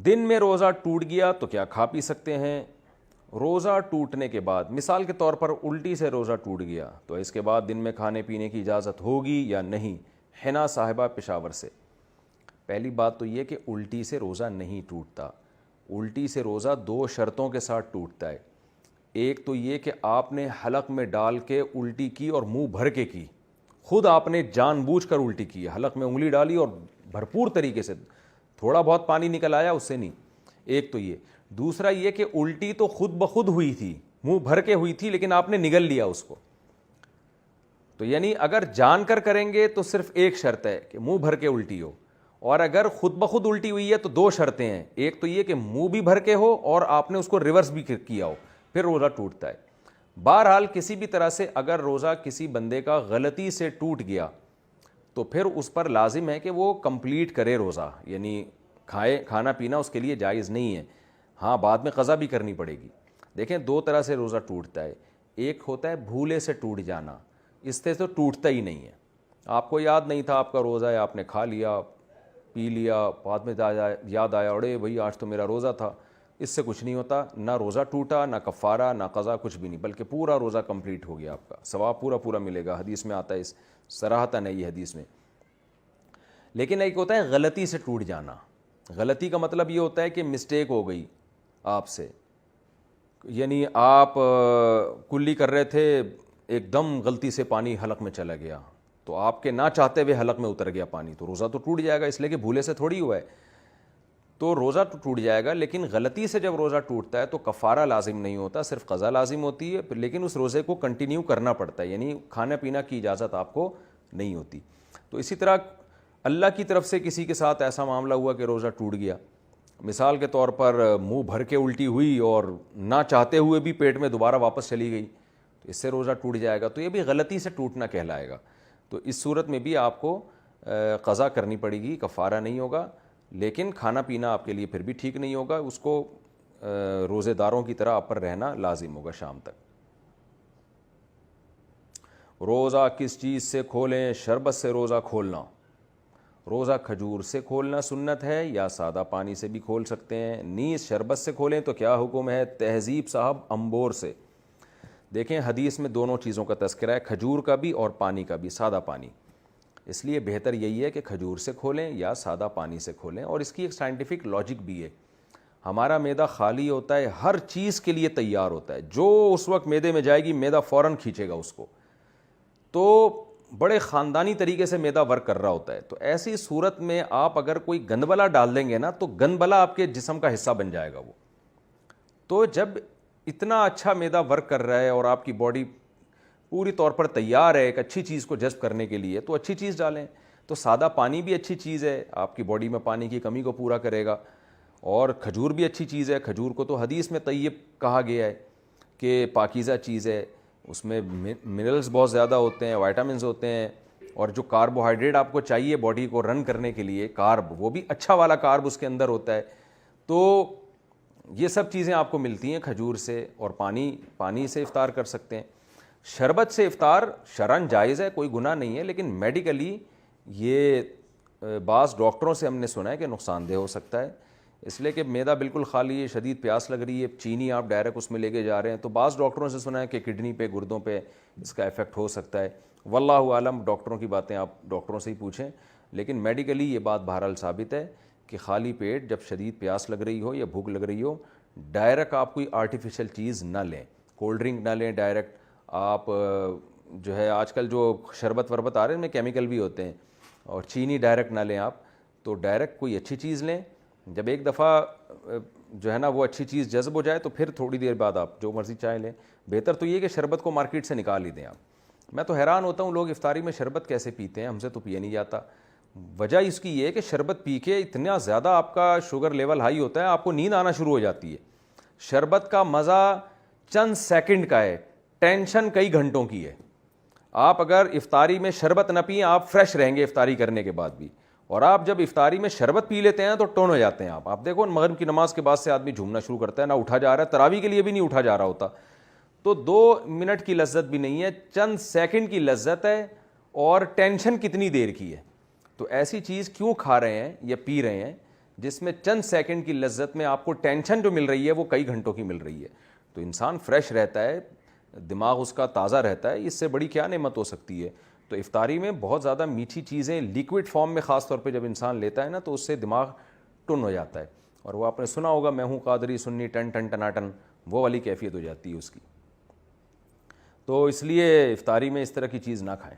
دن میں روزہ ٹوٹ گیا تو کیا کھا پی سکتے ہیں؟ روزہ ٹوٹنے کے بعد مثال کے طور پر الٹی سے روزہ ٹوٹ گیا تو اس کے بعد دن میں کھانے پینے کی اجازت ہوگی یا نہیں؟ حنا صاحبہ پشاور سے۔ پہلی بات تو یہ کہ الٹی سے روزہ نہیں ٹوٹتا، الٹی سے روزہ دو شرطوں کے ساتھ ٹوٹتا ہے۔ ایک تو یہ کہ آپ نے حلق میں ڈال کے الٹی کی اور منہ بھر کے کی، خود آپ نے جان بوجھ کر الٹی کی، حلق میں انگلی ڈالی اور بھرپور طریقے سے، تھوڑا بہت پانی نکل آیا اس سے نہیں۔ ایک تو یہ، دوسرا یہ کہ الٹی تو خود بخود ہوئی تھی، منہ بھر کے ہوئی تھی، لیکن آپ نے نگل لیا اس کو۔ تو یعنی اگر جان کر کریں گے تو صرف ایک شرط ہے کہ منہ بھر کے الٹی ہو، اور اگر خود بخود الٹی ہوئی ہے تو دو شرطیں ہیں، ایک تو یہ کہ منہ بھی بھر کے ہو اور آپ نے اس کو ریورس بھی کیا ہو، پھر روزہ ٹوٹتا ہے۔ بہرحال کسی بھی طرح سے اگر روزہ کسی بندے کا غلطی سے ٹوٹ گیا تو پھر اس پر لازم ہے کہ وہ کمپلیٹ کرے روزہ، یعنی کھانا پینا اس کے لیے جائز نہیں ہے، ہاں بعد میں قضا بھی کرنی پڑے گی۔ دیکھیں دو طرح سے روزہ ٹوٹتا ہے، ایک ہوتا ہے بھولے سے ٹوٹ جانا، اس سے تو ٹوٹتا ہی نہیں ہے، آپ کو یاد نہیں تھا آپ کا روزہ ہے، آپ نے کھا لیا پی لیا، بعد میں یاد آیا اڑے بھائی آج تو میرا روزہ تھا، اس سے کچھ نہیں ہوتا، نہ روزہ ٹوٹا، نہ کفارہ، نہ قضا، کچھ بھی نہیں، بلکہ پورا روزہ کمپلیٹ ہو گیا، آپ کا ثواب پورا پورا ملے گا، حدیث میں آتا ہے، اس صراحتاً ہے یہ حدیث میں۔ لیکن ایک ہوتا ہے غلطی سے ٹوٹ جانا، غلطی کا مطلب یہ ہوتا ہے کہ مسٹیک ہو گئی آپ سے، یعنی آپ کلی کر رہے تھے، ایک دم غلطی سے پانی حلق میں چلا گیا تو آپ کے نہ چاہتے ہوئے حلق میں اتر گیا پانی، تو روزہ تو ٹوٹ جائے گا، اس لیے کہ بھولے سے تھوڑی ہوا ہے، تو روزہ تو ٹوٹ جائے گا۔ لیکن غلطی سے جب روزہ ٹوٹتا ہے تو کفارہ لازم نہیں ہوتا، صرف قضا لازم ہوتی ہے، لیکن اس روزے کو کنٹینیو کرنا پڑتا ہے، یعنی کھانا پینا کی اجازت آپ کو نہیں ہوتی۔ تو اسی طرح اللہ کی طرف سے کسی کے ساتھ ایسا معاملہ ہوا کہ روزہ ٹوٹ گیا، مثال کے طور پر منہ بھر کے الٹی ہوئی اور نہ چاہتے ہوئے بھی پیٹ میں دوبارہ واپس چلی گئی، تو اس سے روزہ ٹوٹ جائے گا، تو یہ بھی غلطی سے ٹوٹنا کہلائے گا۔ تو اس صورت میں بھی آپ کو قضا کرنی پڑے گی، کفارہ نہیں ہوگا، لیکن کھانا پینا آپ کے لیے پھر بھی ٹھیک نہیں ہوگا، اس کو روزے داروں کی طرح آپ پر رہنا لازم ہوگا شام تک۔ روزہ کس چیز سے کھولیں؟ شربت سے روزہ کھولنا، روزہ کھجور سے کھولنا سنت ہے یا سادہ پانی سے بھی کھول سکتے ہیں؟ نیز شربت سے کھولیں تو کیا حکم ہے؟ تہذیب صاحب امبور سے۔ دیکھیں حدیث میں دونوں چیزوں کا تذکرہ ہے، کھجور کا بھی اور پانی کا بھی، سادہ پانی، اس لیے بہتر یہی ہے کہ کھجور سے کھولیں یا سادہ پانی سے کھولیں، اور اس کی ایک سائنٹیفک لاجک بھی ہے۔ ہمارا معدہ خالی ہوتا ہے، ہر چیز کے لیے تیار ہوتا ہے، جو اس وقت معدے میں جائے گی معدہ فوراً کھینچے گا اس کو، تو بڑے خاندانی طریقے سے معدہ ورک کر رہا ہوتا ہے۔ تو ایسی صورت میں آپ اگر کوئی گندبلا ڈال دیں گے نا تو گندبلا آپ کے جسم کا حصہ بن جائے گا وہ۔ تو جب اتنا اچھا معدہ ورک کر رہا ہے اور آپ کی باڈی پوری طور پر تیار ہے ایک اچھی چیز کو جذب کرنے کے لیے، تو اچھی چیز ڈالیں۔ تو سادہ پانی بھی اچھی چیز ہے، آپ کی باڈی میں پانی کی کمی کو پورا کرے گا، اور کھجور بھی اچھی چیز ہے، کھجور کو تو حدیث میں طیب کہا گیا ہے کہ پاکیزہ چیز ہے، اس میں منرلز بہت زیادہ ہوتے ہیں، وائٹامنز ہوتے ہیں، اور جو کاربوہائیڈریٹ آپ کو چاہیے باڈی کو رن کرنے کے لیے، کارب، وہ بھی اچھا والا کارب اس کے اندر ہوتا ہے۔ تو یہ سب چیزیں آپ کو ملتی ہیں کھجور سے، اور پانی سے افطار کر سکتے ہیں۔ شربت سے افطار شرعاً جائز ہے، کوئی گناہ نہیں ہے، لیکن میڈیکلی یہ بعض ڈاکٹروں سے ہم نے سنا ہے کہ نقصان دہ ہو سکتا ہے، اس لیے کہ معدہ بالکل خالی ہے، شدید پیاس لگ رہی ہے، چینی آپ ڈائریکٹ اس میں لے کے جا رہے ہیں، تو بعض ڈاکٹروں سے سنا ہے کہ کڈنی پہ، گردوں پہ اس کا افیکٹ ہو سکتا ہے۔ واللہ عالم، ڈاکٹروں کی باتیں آپ ڈاکٹروں سے ہی پوچھیں، لیکن میڈیکلی یہ بات بہرحال ثابت ہے کہ خالی پیٹ جب شدید پیاس لگ رہی ہو یا بھوک لگ رہی ہو، ڈائریکٹ آپ کوئی آرٹیفیشل چیز نہ لیں، کولڈ ڈرنک نہ لیں ڈائریکٹ، آپ جو ہے آج کل جو شربت وربت آ رہے ہیں ان میں کیمیکل بھی ہوتے ہیں، اور چینی ڈائریکٹ نہ لیں آپ، تو ڈائریکٹ کوئی اچھی چیز لیں۔ جب ایک دفعہ جو ہے نا وہ اچھی چیز جذب ہو جائے تو پھر تھوڑی دیر بعد آپ جو مرضی چائے لیں، بہتر تو یہ کہ شربت کو مارکیٹ سے نکال ہی دیں آپ۔ میں تو حیران ہوتا ہوں لوگ افطاری میں شربت کیسے پیتے ہیں، ہم سے تو پیا نہیں جاتا۔ وجہ اس کی یہ ہے کہ شربت پی کے اتنا زیادہ آپ کا شوگر لیول ہائی ہوتا ہے، آپ کو نیند آنا شروع ہو جاتی ہے۔ شربت کا مزہ چند سیکنڈ کا ہے، ٹینشن کئی گھنٹوں کی ہے۔ آپ اگر افطاری میں شربت نہ پئیں، آپ فریش رہیں گے افطاری کرنے کے بعد بھی، اور آپ جب افطاری میں شربت پی لیتے ہیں تو ٹون ہو جاتے ہیں آپ دیکھو مغرب کی نماز کے بعد سے آدمی جھومنا شروع کرتا ہے، نہ اٹھا جا رہا ہے، تراویح کے لیے بھی نہیں اٹھا جا رہا ہوتا، تو 2 منٹ کی لذت بھی نہیں ہے، چند سیکنڈ کی لذت ہے، اور ٹینشن کتنی دیر کی ہے۔ تو ایسی چیز کیوں کھا رہے ہیں یا پی رہے ہیں جس میں چند سیکنڈ کی لذت میں آپ کو ٹینشن جو مل رہی ہے وہ کئی گھنٹوں کی مل رہی ہے. تو انسان فریش رہتا ہے, دماغ اس کا تازہ رہتا ہے, اس سے بڑی کیا نعمت ہو سکتی ہے. تو افطاری میں بہت زیادہ میٹھی چیزیں لیکوڈ فارم میں خاص طور پہ جب انسان لیتا ہے نا تو اس سے دماغ ٹن ہو جاتا ہے, اور وہ آپ نے سنا ہوگا میں ہوں قادری سنی ٹن ٹن ٹناٹن, وہ والی کیفیت ہو جاتی ہے اس کی. تو اس لیے افطاری میں اس طرح کی چیز نہ کھائیں.